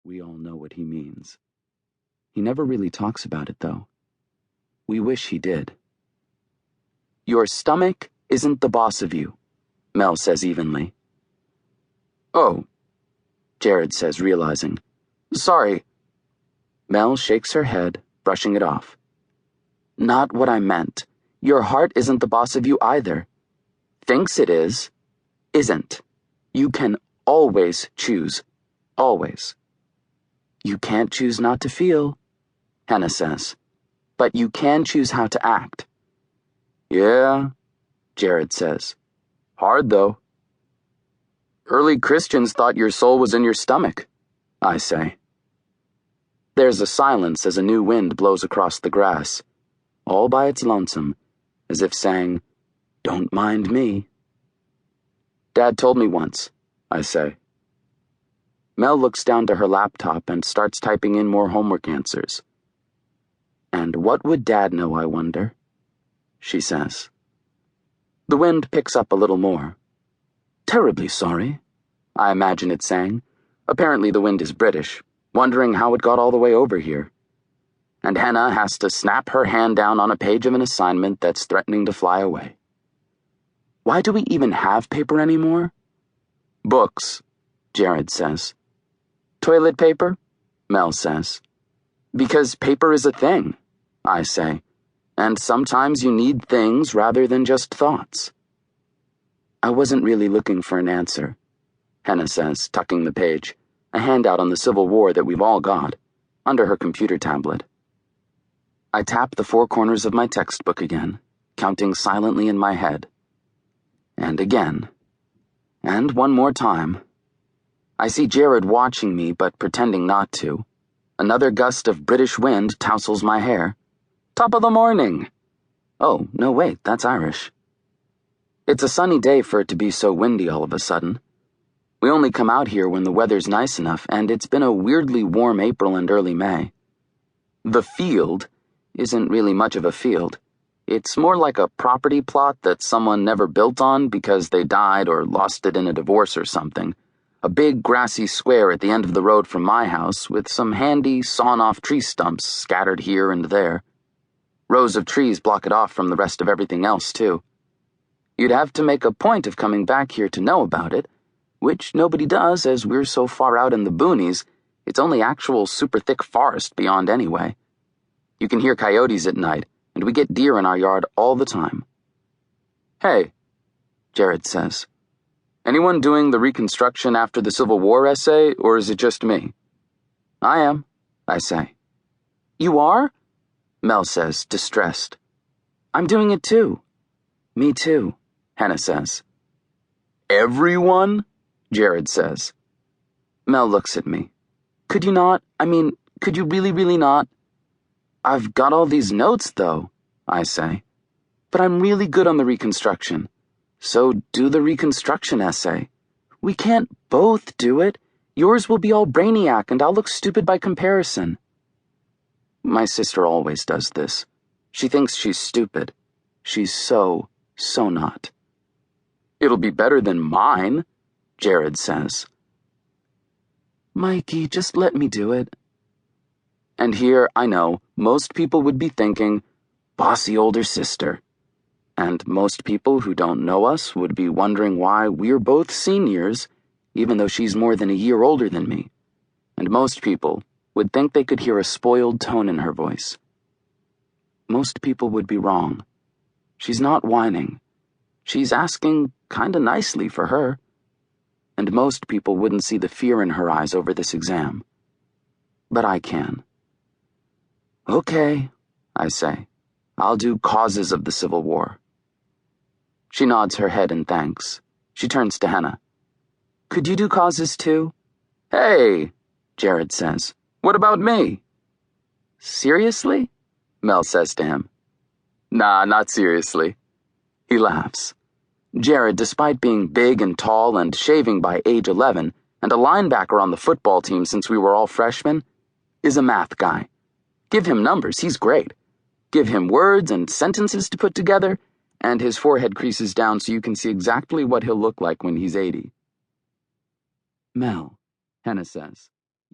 We all know what he means. He never really talks about it, though. We wish he did. Your stomach isn't the boss of you, Mel says evenly. Oh, Jared says, realizing. Sorry. Mel shakes her head, brushing it off. Not what I meant. Your heart isn't the boss of you either. Thinks it is. Isn't. You can always choose. Always. You can't choose not to feel, Henna says. But you can choose how to act. Yeah, Jared says. Hard, though. Early Christians thought your soul was in your stomach, I say. There's a silence as a new wind blows across the grass, all by its lonesome, as if saying, Don't mind me. Dad told me once, I say. Mel looks down to her laptop and starts typing in more homework answers. And what would Dad know, I wonder? She says. The wind picks up a little more. Terribly sorry, I imagine it saying. Apparently the wind is British, wondering how it got all the way over here. And Henna has to snap her hand down on a page of an assignment that's threatening to fly away. Why do we even have paper anymore? Books, Jared says. Toilet paper? Mel says. Because paper is a thing, I say, and sometimes you need things rather than just thoughts. I wasn't really looking for an answer, Henna says, tucking the page, a handout on the Civil War that we've all got, under her computer tablet. I tap the four corners of my textbook again, counting silently in my head. And again. And one more time. I see Jared watching me but pretending not to. Another gust of British wind tousles my hair. Top of the morning! Oh, no wait, that's Irish. It's a sunny day for it to be so windy all of a sudden. We only come out here when the weather's nice enough, and it's been a weirdly warm April and early May. The field isn't really much of a field. It's more like a property plot that someone never built on because they died or lost it in a divorce or something. A big grassy square at the end of the road from my house with some handy sawn-off tree stumps scattered here and there. Rows of trees block it off from the rest of everything else, too. You'd have to make a point of coming back here to know about it, which nobody does as we're so far out in the boonies, it's only actual super thick forest beyond anyway. You can hear coyotes at night, and we get deer in our yard all the time. Hey, Jared says. Anyone doing the Reconstruction after the Civil War essay, or is it just me? I am, I say. You are? Mel says, distressed. I'm doing it too. Me too, Henna says. Everyone? Jared says. Mel looks at me. Could you not? Could you really not? I've got all these notes, though, I say. But I'm really good on the Reconstruction. So do the Reconstruction essay. We can't both do it. Yours will be all brainiac and I'll look stupid by comparison. My sister always does this. She thinks she's stupid. She's so not. It'll be better than mine, Jared says. Mikey, just let me do it. And here, I know, most people would be thinking, bossy older sister. And most people who don't know us would be wondering why we're both seniors, even though she's more than a year older than me. And most people would think they could hear a spoiled tone in her voice. Most people would be wrong. She's not whining. She's asking kinda nicely for her. And most people wouldn't see the fear in her eyes over this exam. But I can. Okay, I say. I'll do Causes of the Civil War. She nods her head in thanks. She turns to Henna. Could you do Causes too? Hey, Jared says. What about me? Seriously? Mel says to him. Nah, not seriously. He laughs. Jared, despite being big and tall and shaving by age 11, and a linebacker on the football team since we were all freshmen, is a math guy. Give him numbers, he's great. Give him words and sentences to put together, and his forehead creases down so you can see exactly what he'll look like when he's 80. Mel, Henna says.